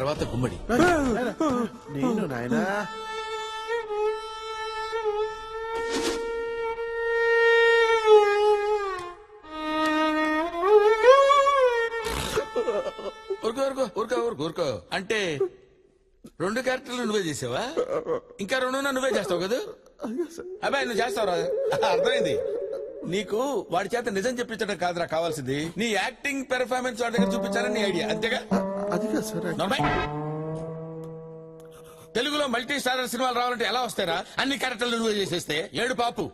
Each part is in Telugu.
తర్వాత గుమ్మడి. నేను నాయనా ఊరుకో అంటే 2 క్యారెక్టర్లు నువ్వే చేసావా? ఇంకా 2 నువ్వే చేస్తావు కదా? అబ్బాయి నువ్వు చేస్తావు. అర్థమైంది. నీకు వాడి చేత నిజం చెప్పించడం కాదురా కావాల్సింది, నీ యాక్టింగ్ పెర్ఫార్మెన్స్ వాడి దగ్గర చూపించాలని నీ ఐడియా. అంతేగా? తెలుగులో మల్టీ స్టారర్ సినిమాలు రావాలంటే ఎలా వస్తారా? అన్ని క్యారెక్టర్లు నువ్వే చేసేస్తే ఏడు పాపు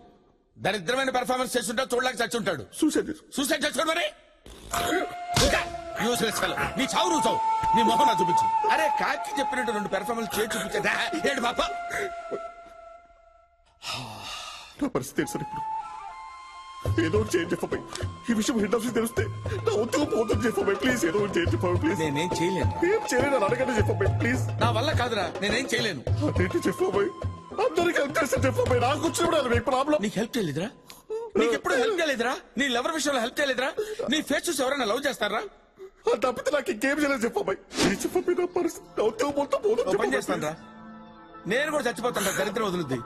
దరిద్రమైన పెర్ఫార్మెన్స్ చేస్తుంటా చూడలేక చచ్చుంటాడు. సూసైడ్ చేసుకోండి మరి. నీ చావు నువ్వు చావు, నీ మొహం నా చూపించు. అరే కాకి చెప్పినట్టు 2 పెర్ఫార్మెన్స్ చేసి చూపించా ఏడు పాప. నా పరిస్థితి తెలుసు ఇప్పుడు. ఏదో చేంజ్ చెప్పబోయి ఈ విషయం హెడ్ ఆఫీస్ తెలిస్తే నా ఉద్యోగం పోతుంది. చెప్పబోయి ప్లీజ్ ఏదో చేంజ్ చెప్పబోయి ప్లీజ్. నేనేం చేయలేను. ఏం చేయలేను అడగండి చెప్పబోయి ప్లీజ్. నా వల్ల కాదురా, నేనేం చేయలేను. అదేంటి చెప్పబోయి అందరికి హెల్ప్ చేస్తే చెప్పబోయి నాకు వచ్చినప్పుడు మీకు ప్రాబ్లం. నీకు హెల్ప్ చేయలేదురా? నీకు ఎప్పుడు హెల్ప్ చేయలేదురా? నీ లవర్ విషయంలో హెల్ప్ చేయలేదురా? నీ ఫేస్ చూసి ఎవరైనా లవ్ చేస్తారా? తప్పితే నాకు ఇంకేం చేయలేదు చెప్పబోయి. చెప్పబోయి నా పరిస్థితి నా ఉద్యోగం మొత్తం పోతుంది. పని చేస్తాను రా, నేను కూడా చచ్చిపోతాను. దరిద్రం వదులుద్ది.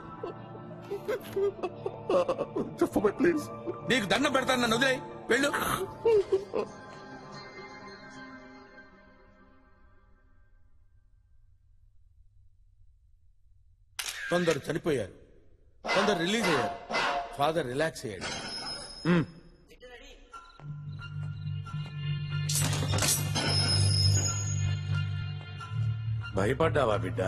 చెప్పబోయి ప్లీజ్. నీకు దండం పెడతాను, నన్ను వదిలేయ్. వెళ్ళు. కొందరు చనిపోయారు, కొందరు రిలీజ్ అయ్యారు. ఫాదర్ రిలాక్స్ అయ్యాడు. భయపడ్డావా బిడ్డ?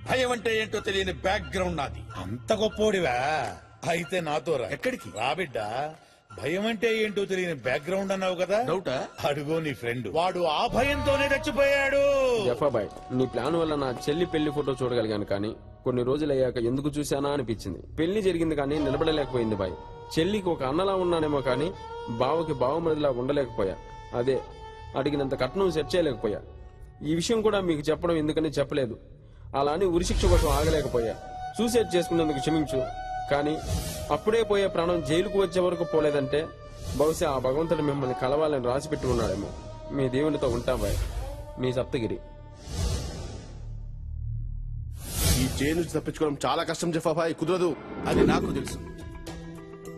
భయం అంటే ఏంటో తెలియని బ్యాక్గ్రౌండ్ నాది. అంత గొప్పోడివా? అయితే నాతో రా. ఎక్కడికి రా బిడ్డ. భయం అంటే ఏంటో తెలియని బ్యాక్గ్రౌండ్ అన్నావు కదా, డౌటా? అడుగో నీ ఫ్రెండ్, వాడు ఆ భయంతోనే చచ్చిపోయాడు. జఫాబాయ్, నీ ప్లాన్ వల్ల నా చెల్లి పెళ్లి ఫోటో చూడగలిగాను, కానీ కొన్ని రోజులు అయ్యాక ఎందుకు చూశానా అనిపించింది. పెళ్లి జరిగింది కానీ నిలబడలేకపోయింది బాయ్. చెల్లికి ఒక అన్నలా ఉన్నానేమో కానీ బావకి బావమరిదిలా ఉండలేకపోయా. అదే అడిగినంత కట్నం సెట్ చేయలేకపోయా. ఈ విషయం కూడా మీకు చెప్పడం ఎందుకని చెప్పలేదు. అలా అని ఉరిశిక్ష కోసం ఆగలేకపోయా. సూసైడ్ చేసుకున్నందుకు క్షమించు, కానీ అప్పుడే పోయే ప్రాణం జైలుకు వచ్చే వరకు పోలేదంటే బహుశా ఆ భగవంతుడు మిమ్మల్ని కలవాలని రాసి పెట్టి ఉన్నాడేమో. మీ దేవునితో ఉంటా బాయ్. మీ సప్తగిరి. ఈ జైలు నుంచి తప్పించుకోవడం చాలా కష్టం జఫాబాయ్, కుదరదు. అది నాకు తెలుసు,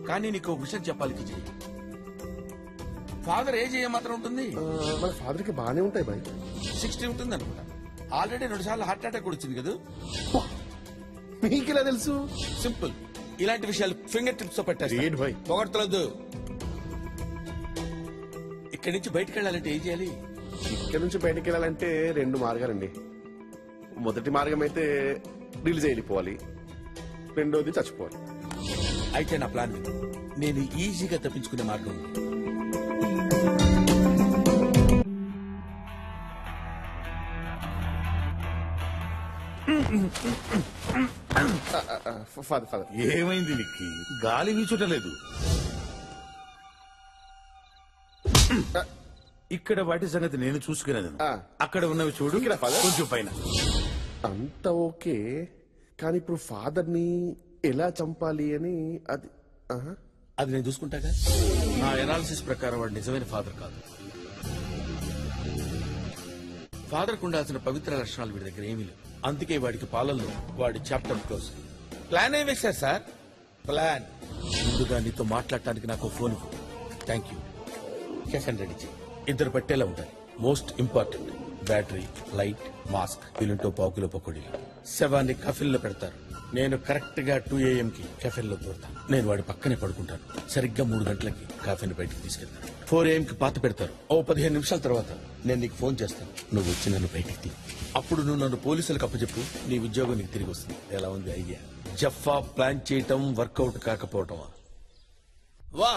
కానీ నీకు ఒక విషయం చెప్పాలి కిజీ. ఫాదర్ ఏజ్ ఏమాత్రం ఉంటుంది? మన ఫాదర్ కి బాగానే ఉంటాయి బాయ్. 60 ఉంటుంది అనుకుంటా. ఆల్రెడీ 2 సార్లు హార్ట్ అటాక్ కూడా వచ్చింది కదా. మీకు ఇలా తెలుసు? సింపుల్. ఇలాంటి విషయాలు ఫింగర్ టిప్స్ తో పెట్టారు. పొగడతలొద్దు. ఇక్కడి నుంచి బయటకు వెళ్ళాలంటే ఏం చేయాలి? ఇక్కడ నుంచి బయటకు వెళ్ళాలంటే 2 మార్గాలండి. మొదటి మార్గం అయితే రిలీజ్ వెళ్ళిపోవాలి, రెండోది చచ్చిపోవాలి. అయితే నా ప్లాన్ నేను ఈజీగా తప్పించుకునే మార్గం ఉంది. ఏమైంది నీకు? గాలి వీచుటలేదు. ఇక్కడ వాటి సంగతి నేను చూసుకునేది. అక్కడ ఉన్నవి చూడు, కొంచెం పైన. అంత ఓకే, కానీ ఇప్పుడు ఫాదర్ ని ఎలా చంపాలి అని అది నేను చూసుకుంటాగా. నా ఎనాలిసిస్ ప్రకారం వాడు నిజమైన ఫాదర్ కాదు. ఫాదర్ కు ఉండాల్సిన పవిత్ర లక్షణాలు వీడి దగ్గర ఏమీ లేవు. అందుకే వాడికి పాలల్లో వాడి చాప్టర్ క్లోజ్. ప్లాన్ ఏం వేశారు సార్? ప్లాన్ ముందుగా నీతో మాట్లాడటానికి నాకు phone. Thank you. Coffin ready చేయి. 2 పట్టేలా ఉండాలి. Most important battery, light, mask, వీలుంటో పావుకిలో పకోడీలు. శవాన్ని కఫిన్ లో పెడతారు. నేను కరెక్ట్ గా 2 AM కి కెఫెన్ లో దూరతాను. నేను వాడి పక్కనే పడుకుంటాను. సరిగ్గా 3 గంటలకి కాఫీని బయటకు తీసుకెళ్తాను. 4 AM కి పాత పెడతారు. ఓ 15 నిమిషాల తర్వాత నేను నీకు ఫోన్ చేస్తాను. నువ్వు వచ్చి నన్ను బయటికి తీ. అప్పుడు నువ్వు నన్ను పోలీసులకు అప్పచెప్పు. నీ ఉద్యోగం నీకు తిరిగి వస్తుంది. ఎలా ఉంది ఐడియా? జఫా ప్లాన్ చేయటం వర్కౌట్ కాకపోవటమా? వా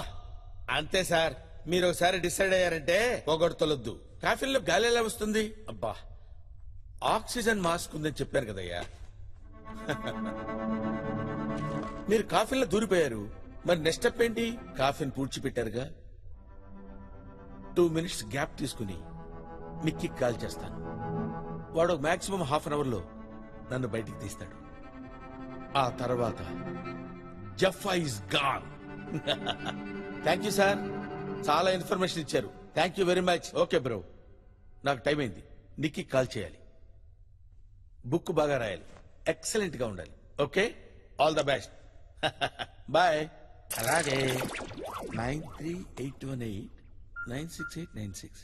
అంతే సార్. మీరు ఒకసారి డిసైడ్ అయ్యారంటే పొగడతలొద్దు. కాఫీలో గాలి ఎలా వస్తుంది? అబ్బా, ఆక్సిజన్ మాస్క్ ఉందని చెప్పారు కదయ్యా. మీరు కాఫీలో దూరిపోయారు, మరి నెక్స్ట్ స్టెప్ ఏంటి? కాఫీని పూడ్చిపెట్టారుగా. 2 minutes గ్యాప్ తీసుకుని మిక్కి కాల్ చేస్తాను. వాడు మాక్సిమం ½ an hour లో నన్ను బయటికి తీస్తాడు. ఆ తర్వాత Jaffa is gone. Thank you sir, చాలా ఇన్ఫర్మేషన్ ఇచ్చారు. Thank you very much. Okay bro, నాకు టైం అయింది. నిక్కి కాల్ చేయాలి. బుక్ బాగా రాయాలి, ఎక్సలెంట్ గా ఉండాలి. Okay, all the best. Bye. అలాగే 9381896896.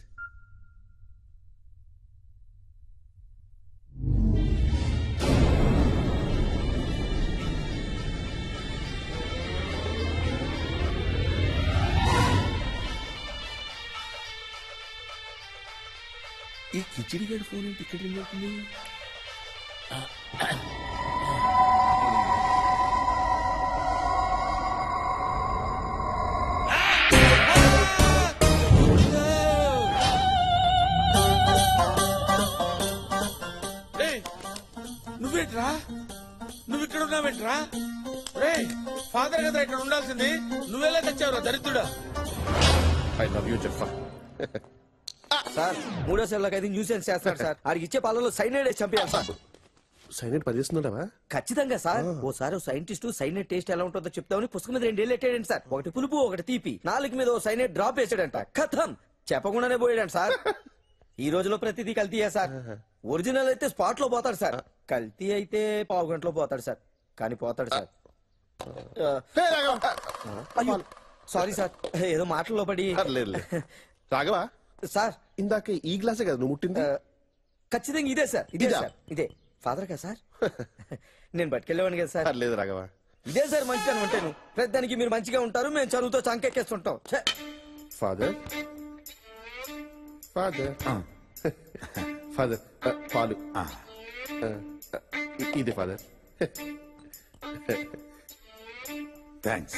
ఈ కిచిడి గడి ఫోన్ ఏంటి ఇక్కడ రింగ్ అవుతుంది? నువ్వేంట్రా, నువ్వు ఇక్కడ ఉన్నావేంట్రా? రే, ఫాదర్ కదా ఇక్కడ ఉండాల్సింది, నువ్వెలా తెచ్చావురా దరిద్రుడా? I love you Jaffa. Sir 3వ సెల్లోకి అయితే న్యూసెన్స్ చేస్తాడు సార్. ఆడికి ఇచ్చే పాలలో సైనైడ్ వేసి చంపేయాలి సార్. సైలెంట్ పనిచేస్తున్నావా? ఖచ్చితంగా సార్. ఓసారి సైంటిస్ట్ సైనైడ్ టేస్ట్ ఎలా ఉంటుందో చెప్తామని పుస్తకం మీద 2 ఏళ్ళు ఎట్టాడండి సార్. ఒకటి పులుపు ఒకటి తీపి, 4 మీద ఓ సైనైడ్ డ్రాప్ వేసాడంట. కథం చెప్పకుండానే పోయాడంట సార్. ఈ రోజులో ప్రతిదీ కల్తీయే సార్. ఒరిజినల్ అయితే స్పాట్ లో పోతాడు సార్, కల్తీ అయితే పావు గంటలో పోతాడు సార్. కానీ పోతాడు సార్. అయ్యో సారీ సార్, ఏదో మాటల్లో పడి. రాఘవా సార్ ఇందాక ఈ గ్లాసే కదా నువ్వు ముట్టింది? ఖచ్చితంగా ఇదే సార్, ఇదే ఇదా? సార్, ఇదే. ఫాదర్ కదా సార్? నేను పట్టుకెళ్ళేవాడిని కదా సార్. లేదు రాఘవా, ఇదే సార్ మంచిగా ఉంటాను. ప్రతిదానికి మీరు మంచిగా ఉంటారు, మేము చదువుతో చంకెక్కేస్తుంటాం. ఛే! ఫాదర్ ఫాదర్ ఫాదర్ పాలు ఇది ఫాదర్. థ్యాంక్స్.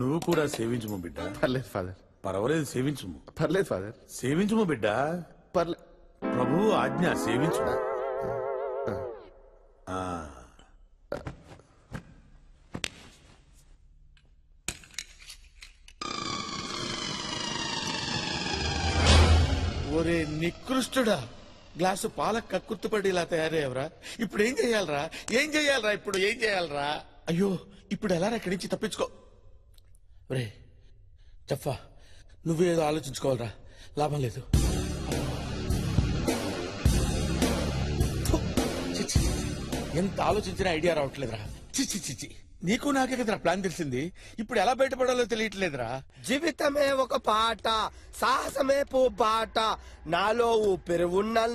నువ్వు కూడా సేవించుము బిడ్డ. పర్లేదు ఫాదర్. పర్వాలేదు, సేవించుము. పర్లేదు ఫాదర్. సేవించుము బిడ్డ. పర్లేదు. ప్రభువు ఆజ్ఞ, సేవించుము. ఒరే నికృష్టుడా, గ్లాసు పాల కక్కుర్తుపడి ఇలా తయారయ్యవరా? ఇప్పుడు ఏం చెయ్యాలరా? ఇప్పుడు ఏం చెయ్యాలరా? అయ్యో, ఇప్పుడు ఎలా ఇక్కడి నుంచి తప్పించుకో? ఒరే జఫా, నువ్వేదో ఆలోచించుకోవాలరా, లాభం లేదు. చిచ్చి, ఎంత ఆలోచించినా ఐడియా రావట్లేదురా. చిచ్చి చిచ్చి, నీకు నాకే కదరా ప్లాన్ తెలిసింది, ఇప్పుడు ఎలా బయటపడాలో తెలియట్లేదురా. జీవితమే ఒక పాట, సాహసమే పూపాట, నాలో ఊపిరి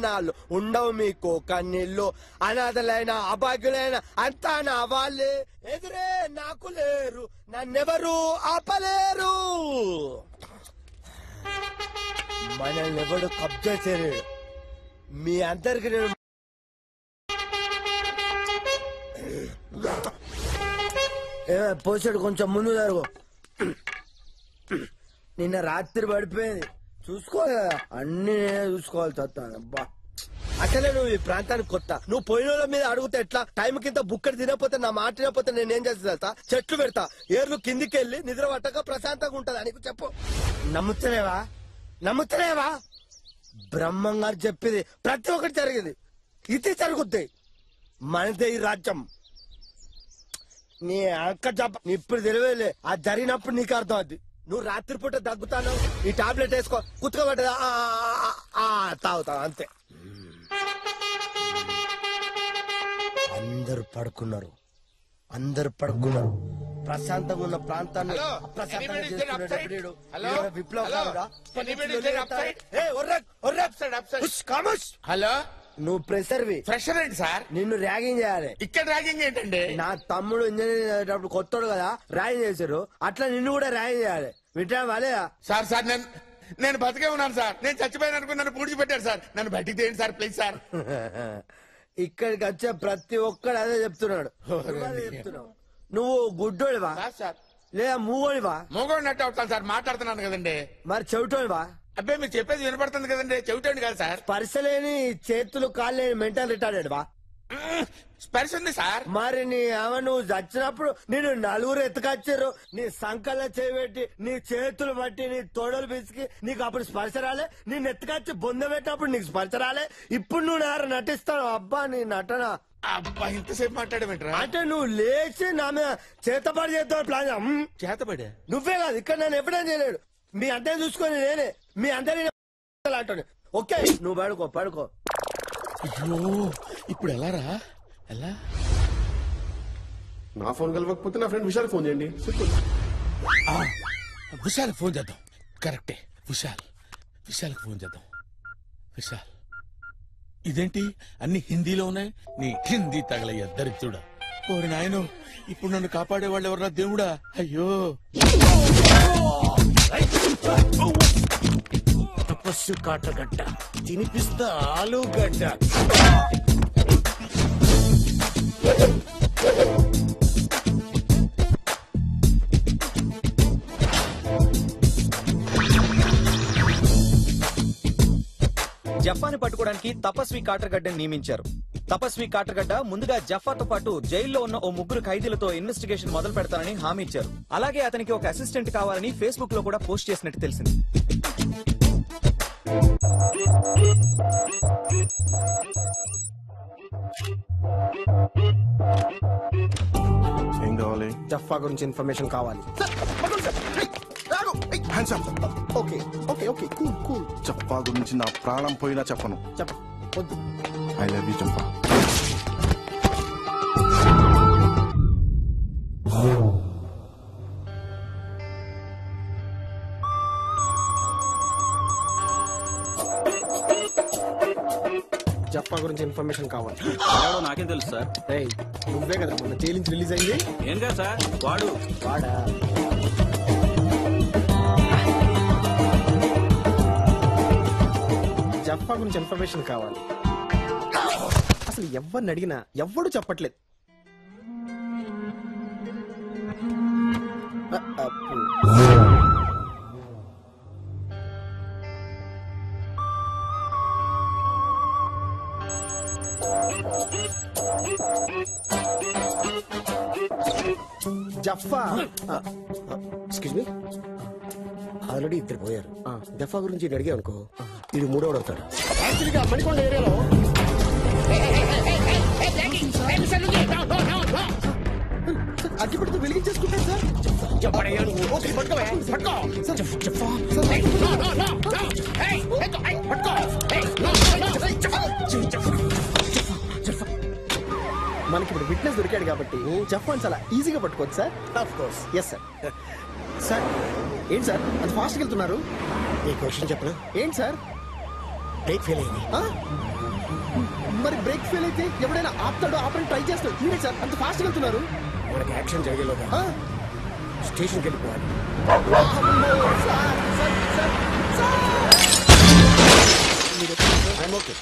నాలో ఉండవు మీకు కన్నీళ్ళు, అనాథలైన అభాగ్యులైన అంతా నా వాళ్ళే, ఎదురే నాకు లేరు, నన్నెవరు ఆపలేరు. మనల్ని ఎవడు కబ్జా చేయలేడు. మీ అందరికి నేను పోసాడు, కొంచెం ముందు జరుగు. నిన్న రాత్రి పడిపోయింది, చూసుకోవాలి కదా, అన్ని నేనే చూసుకోవాలి. చస్తాను అబ్బా. అసలే నువ్వు ఈ ప్రాంతానికి కొత్త, నువ్వు పోయిన వాళ్ళ మీద అడుగుతా ఎట్లా? టైం కింద బుక్కడి తినకపోతే, నా మాట తినకపోతే నేనేం చేస్తా? చెట్లు పెడతా, ఏర్లు కిందికి వెళ్ళి నిద్ర పట్టక ప్రశాంతంగా ఉంటదా నీకు? చెప్పు. నమ్ముతలేవా? బ్రహ్మం గారు చెప్పింది ప్రతి ఒక్కటి జరిగింది, ఇది జరుగుద్ది. మనదే ఈ రాజ్యం. నీ అక్క జబ్బ ఇప్పుడు తెలియలే, అది జరిగినప్పుడు నీకు అర్థం అవుద్ది. నువ్వు రాత్రిపూట దగ్గుతాను, ఈ టాబ్లెట్ వేసుకో, కుతుకబడ్డదా తాగుతావు అంతే. అందరు పడుకున్నారు, ప్రశాంతంగా ఉన్న ప్రాంతాన్ని అప్రశాంతంగా చేస్తున్నప్పుడు విప్లవకారుడా? హలో, నువ్వు ప్రెషర్వి. ఫ్రెషర్ ఏంటి సార్? నిన్ను ర్యాగింగ్ చేయాలి. ఇక్కడ ర్యాగింగ్ ఏంటండి? నా తమ్ముడు ఇంజనీరింగ్ చదివేటప్పుడు కొత్తోడు కదా, ర్యాగింగ్ చేశారు, అట్లా నిన్ను కూడా ర్యాగింగ్ చేయాలి. వింటా వాలేదా? సార్ నేను బతికే ఉన్నాను సార్, నేను చచ్చిపోయాను అనుకుని నన్ను పూడ్చిపెట్టారు సార్, నన్ను బయటికి తీయండి సార్ ప్లీజ్ సార్. ఇక్కడికి వచ్చే ప్రతి ఒక్కడు అదే చెప్తున్నాడు. నువ్వు గుడ్డోడివా సార్? లేదా మూగోడివా? మోగోడినట్టు అవుతాను సార్, మాట్లాడుతున్నాను కదండి. మరి చెవిటోడివా? అబ్బాయి మీకు చెప్పేది వినపడుతుంది కదండి, చెవిటండి కాదు సార్. స్పర్శలేని చేతులు కాళ్ళు లేని మెంటల్ రిటార్డెడ్ వా? స్పర్శ ఉంది సార్. మరి నీ నువ్వు చచ్చినప్పుడు నేను నలుగురు ఎత్తుకొచ్చారు, నీ సంకల్లో చేయబెట్టి నీ చేతులు బట్టి నీ తోడలు పిసికి నీకు అప్పుడు స్పర్శ రాలే, నేను ఎత్తుకొచ్చి బొంద పెట్టినప్పుడు నీకు స్పర్శ రాలే. ఇప్పుడు నువ్వు నారు నటిస్తావు. అబ్బా నీ నటన. అబ్బా ఇంతసేపు మాట్లాడమంటారా? అంటే నువ్వు లేచి నా మీద చేతపడి చేస్తావు ప్లాన్. చేతపడే నువ్వే కాదు, ఇక్కడ నన్ను ఎప్పుడైనా చేయలేడు. మీ అందరిని చూసుకొని నేనే, మీ అందరినీ అంటాను. ఓకే నువ్వు పడుకో పడుకో. అయ్యో ఇప్పుడు ఎలా రా ఎలా? నా ఫోన్ కలవకపోతే నా ఫ్రెండ్ విశాల్ ఫోన్ చేయండి. విశాల్ ఫోన్ చేద్దాం. కరెక్టే, విశాల్కి ఫోన్ చేద్దాం. విశాల్, ఇదేంటి అన్ని హిందీలో ఉన్నాయి? నీ హిందీ తగలయ్య దరిద్రుడా. ఓరి నాయను, ఇప్పుడు నన్ను కాపాడేవాళ్ళు ఎవరా దేవుడా? అయ్యో తపస్సు కాటగడ్డ తినిపిస్తా ఆలుగడ్డ. జఫాని పట్టుకోవడానికి తపస్వి కాటర్గడ్డని నియమించారు. తపస్వి కాటర్గడ్డ ముందుగా జఫాతో పాటు జైల్లో ఉన్న ఓ ముగ్గురు ఖైదీలతో ఇన్వెస్టిగేషన్ మొదలు పెడతానని హామీ ఇచ్చారు. అలాగే అతనికి ఒక అసిస్టెంట్ కావాలని ఫేస్బుక్ లో కూడా పోస్ట్ చేసినట్టు తెలిసింది. ఏం కావాలి? జఫా గురించి ఇన్ఫర్మేషన్ కావాలి. Okay okay okay cool cool. చెప్పా గురించి నా ప్రాణం పోయినా చెప్పను. చెప్ప వద్దు. ఐ లవ్ యూ చంపా. జఫా గురించి ఇన్ఫర్మేషన్ కావాలి. నాకేం తెలుసు సార్. ఏయ్, నువ్వే కదా మొన్న జైలు నుంచి రిలీజ్ అయింది. ఏం కాదు సార్, వాడు వాడా? జఫా గురించి ఇన్ఫర్మేషన్ కావాలి. అసలు ఎవరిని అడిగినా ఎవ్వడు చెప్పట్లేదు. జఫా ఎక్స్క్యూజ్ మీ, ఆల్రెడీ ఇద్దరు పోయారు. జఫా గురించి ఇది అడిగా అనుకో, ఇది మూడోడు అవుతాడు. యాక్చువల్గా మణికొండ ఏరియాలో అగ్గిపెట్టుతో వెలిగించేసుకుంటారు సార్. మనకి ఇప్పుడు విట్నెస్ దొరికాడు కాబట్టి జఫాన్ చాలా ఈజీగా పట్టుకోవచ్చు sir. Of course yes sir. Sir ఏంటి సార్ అంత ఫాస్ట్గా వెళ్తున్నారు? ఈ క్వశ్చన్ చెప్పనా? ఏంటి సార్? బ్రేక్ ఫెయిల్ అయింది. మరి బ్రేక్ ఫెయిల్ అయితే ఎవడైనా ఆపుతాడో ఆపని ట్రై చేస్తాడు. మీరే సార్ అంత ఫాస్ట్గా వెళ్తున్నారు. మనకి యాక్షన్ జరిగేలోగా స్టేషన్కి వెళ్ళిపోవాలి. I'm okay.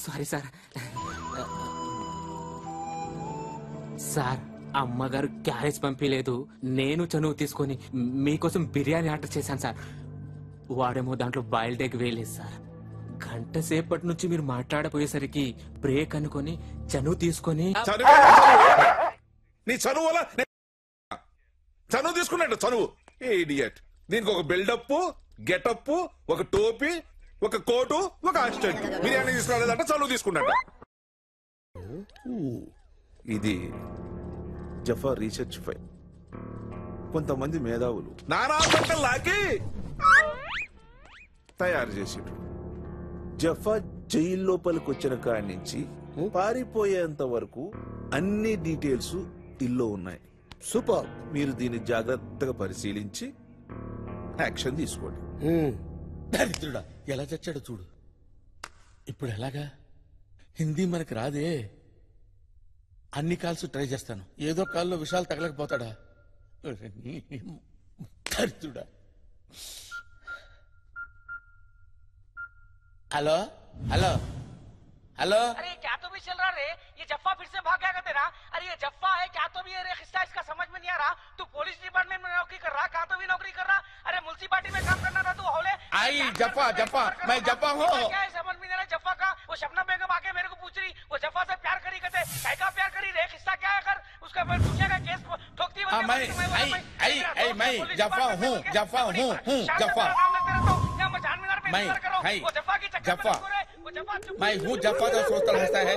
Sorry sir. Sir అమ్మగారు క్యారేజ్ పంపించలేదు. నేను చనువు తీసుకొని మీకోసం బిర్యానీ ఆర్డర్ చేశాను సార్. వాడేమో దాంట్లో బాయిల్డ్ ఎగ్ వేయలేదు సార్. గంట సేపటి నుంచి మీరు మాట్లాడపోయేసరికి బ్రేక్ అనుకొని చనువు తీసుకొని నీ చనువు వల్ల చనువు తీసుకున్నాడు. చనువు ఇడియట్. దీనికి ఒక బిల్డప్, గెటప్, ఒక టోపీ, ఒక కోటు, ఒక అసిస్టెంట్. బిర్యానీ తీసుకురాలేదంటే చనువు తీసుకున్నాడు. ఇది జఫా రీసెర్చ్ ఫైల్. కొంతమంది మేధావులు నానా లాకి తయారు చేసిండ్రు. జఫా జైలు లోపలికి వచ్చిన కాడి నుంచి పారిపోయేంత వరకు అన్ని డీటెయిల్స్ ఇల్లో ఉన్నాయి. సూపర్. మీరు దీన్ని జాగ్రత్తగా పరిశీలించి యాక్షన్ తీసుకోండి. దరిద్రుడా ఎలా చచ్చాడో చూడు. ఇప్పుడు ఎలాగా? హిందీ మనకి రాదే. అన్ని కాల్స్ ట్రై చేస్తాను. ఏదో కాల్లో విషయాలు తగలకపోతాడా? దరిద్రుడా. Hello hello hello. अरे क्या तो भी चल रहा रे, ये जफ्फा फिर से भाग गया क्या तेरा? अरे ये जफ्फा है क्या तो भी है रे, खिस्सा इसका समझ में नहीं आ रहा। तू पुलिस डिपार्टमेंट में नौकरी कर रहा, कहा तो भी नौकरी कर रहा। अरे मुल्सिपालिटी में काम करना था तू हौले। आई जफ्फा जफ्फा मैं जफ्फा हूँ। क्या है समझ में नहीं आ रहा जफ्फा का? वो शबनम बेगम आके मेरे को पूछ रही वो जफ्फा से प्यार करी कहते, क्या प्यार करी रे, खिस्सा क्या है कर उसका फिर दुनिया का केस ठोकती हाँ, मैं जफा हूँ जफा हूँ जफा जफा मैं हूँ जफा तो सोचता रहता है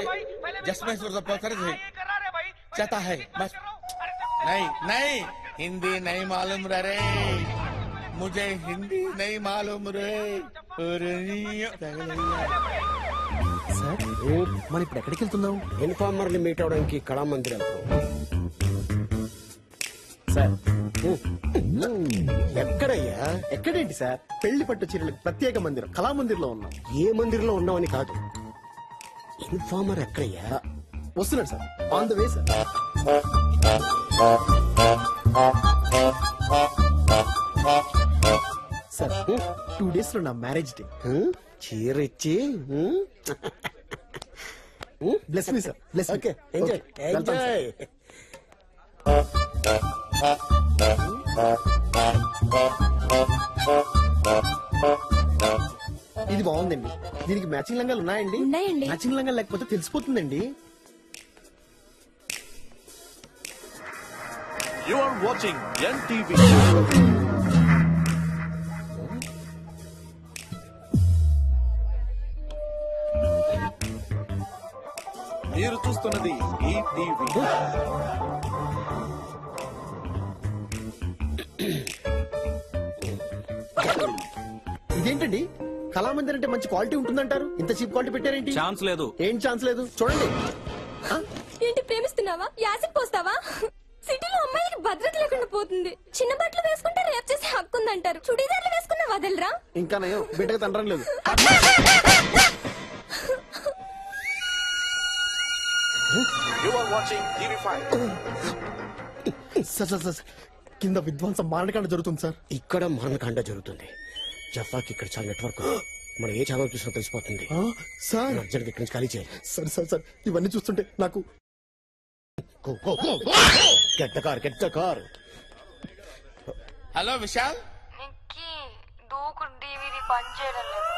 जिसमें पत्थर थे चाहता है बस नहीं हिंदी नहीं मालूम रे मुझे हिंदी नहीं मालूम रे సార్ మనం ఇప్పుడు ఎక్కడికి వెళ్తున్నాం? ఇన్ఫార్మర్ ని మీట్ అవడానికి కళామందిరం. సార్ ఎక్కడయ్యా? ఎక్కడేంటి సార్? పెళ్లి పట్టు చీరలకు ప్రత్యేక మందిరం కళామందిర్లో ఉన్నాం. ఏ మందిరంలో ఉన్నామని కాదు, ఇన్ఫార్మర్ ఎక్కడయ్యా? వస్తున్నాడు sir, on the way sir. Sir 2 days లో నా మ్యారేజ్ డే. చీర ఇచ్చి bless me sir, bless. Okay, enjoy enjoy. ఇది బాగుందండి. దీనికి మ్యాచింగ్ లంగాలు ఉన్నాయండి? ఉన్నాయండి. మ్యాచింగ్ లంగాలు లేకపోతే తెలిసిపోతుందండి. You are watching NTV. మీరు చూస్తున్నది ఈ టీవీ. ఇదేంటండి, కళామందిర్ అంటే మంచి క్వాలిటీ ఉంటుందంటారు, ఇంత చీప్ క్వాలిటీ పెట్టారేంటి? ఛాన్స్ లేదు. ఏం ఛాన్స్ లేదు? చూడండి. ఏంటి, ప్రేమిస్తున్నావా? యాసిడ్ పోస్తావా? సిటీలో అమ్మాయిలకి భద్రత లేకుండా పోతుంది. చిన్న బట్టలు వేసుకుంటే రేప్ చేసే హక్కు ఉందంటారు. చుడీదార్లు వేసుకున్నా వదలరా? ఇంకా నయం, బిడ్డగా తండ్రం లేదు. You are watching TV5. Sir కింద విధ్వంసం మారణకాండ జరుగుతుంది సార్. ఇక్కడ మారణకాండ జరుగుతుంది. జఫాకి ఇక్కడ చాలా నెట్వర్క్, మనం ఏ ఛానల్ చూసినా తెలిసిపోతుంది. సార్ అర్జెంట్ ఇక్కడి నుంచి ఖాళీ చేయాలి. సార్ ఇవన్నీ చూస్తుంటే నాకు get the car. Hello Vishal, దూకు డివిడి పని చేయడం లేదు.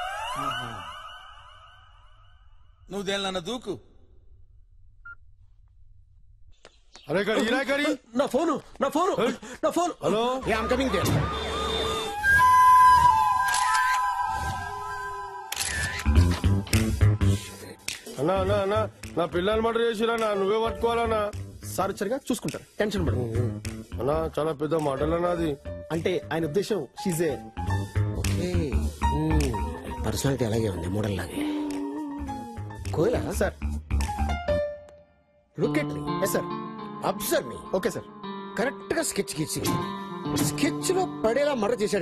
నువ్వు దేనిలన్నా దూకు. అరే కరీ నా phone. Hello, I'm coming there. అన్నా నా పిల్లలు మర్డర్ చేసిరా, నువ్వే పట్టుకోవాలన్నా. సార్ వచ్చారుగా, చూసుకుంటారు, టెన్షన్ పడు. అన్నా చాలా పెద్ద మర్డర్ అన్నా అది. అంటే ఆయన ఉద్దేశం షీజే పర్సనాలిటీ అలాగే ఉంది, మోడల్ లాగే. కోయలా sir? Look at me. Yes sir. Observe me. Okay sir. Correct గా స్కెచ్ గీసి స్కెచ్ లో పడేలా మర్డర్ చేశాడు.